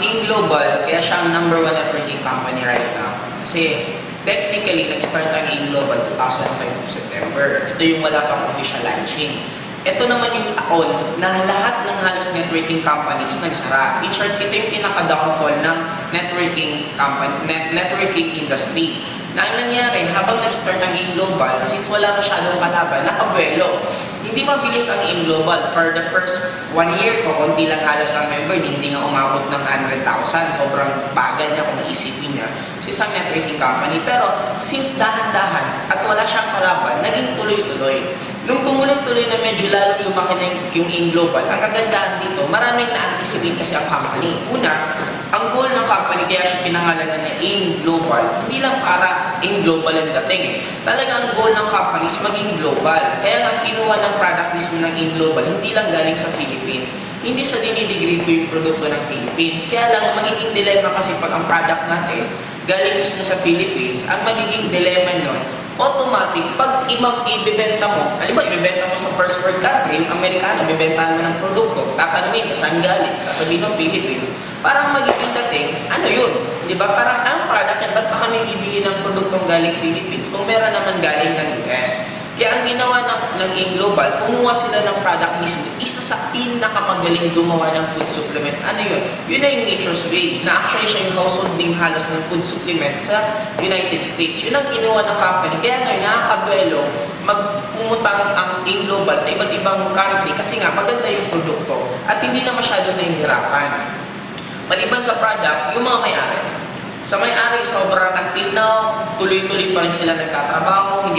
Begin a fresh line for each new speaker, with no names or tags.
In global, kaya siya ang #1 networking company right now. Kasi technically, nag-start ang In Global 2005 September. Ito yung wala pang official launching. Ito naman yung taon na lahat ng halos networking companies nagsara. In short, ito yung pinaka-downfall ng networking industry. Na ang nangyari, habang nag-start ang In Global, since wala masyadong kalaban, nakabuelo. Hindi mabilis ang In Global. For the first 1 year ko, konti lang halos ang member, hindi nga umabot ng 100,000. Sobrang bagal niya kung iisipin niya sa isang networking company. Pero since dahan-dahan at wala siyang kalaban, naging tuloy-tuloy. Nung tumuloy-tuloy na medyo lalong lumaki na yung In Global, ang kagandahan dito, maraming na-anticipate kasi ang company. Una, ang goal ng company, kaya siya pinangalanan na In Global, hindi lang para In Global ang dating Talaga ang goal ng company is maging global. Kaya ang kinuha ng product mismo ng In Global, hindi lang galing sa Philippines. Hindi sa dinidegrade ko yung produkto ng Philippines. Kaya lang, magiging dilemma kasi pag ang product natin galing mismo sa Philippines, ang magiging dilemma nun, automatic, pag ibebenta mo, halimbawa, ibebenta mo sa first world country, yung Amerikano, ibebenta mo ng produkto, tatanungin ka, saan galing? Sasabihin ng Philippines. Parang magiging dating, ano yun? Di ba? Parang, anong product yan? Ba't pa kami bibili ng produktong galing Philippines kung meron naman galing ng US? Kaya ang ginawa ng In Global, kumuha sila ng product mismo, isa sa pinakamagaling gumawa ng food supplement. Ano yun? Yun na yung Nature's Way, na actually siya yung household name halos ng food supplement sa United States. Yun ang ginawa ng company. Kaya ngayon, nakakabuelo, magpumutang ang In Global sa iba't ibang country kasi nga maganda yung produkto at hindi na masyado nahihirapan. Maliban sa product, yung mga may-ari. Sa may-ari, sobrang until now, tuloy-tuloy pa rin sila nagtatrabaho, hindi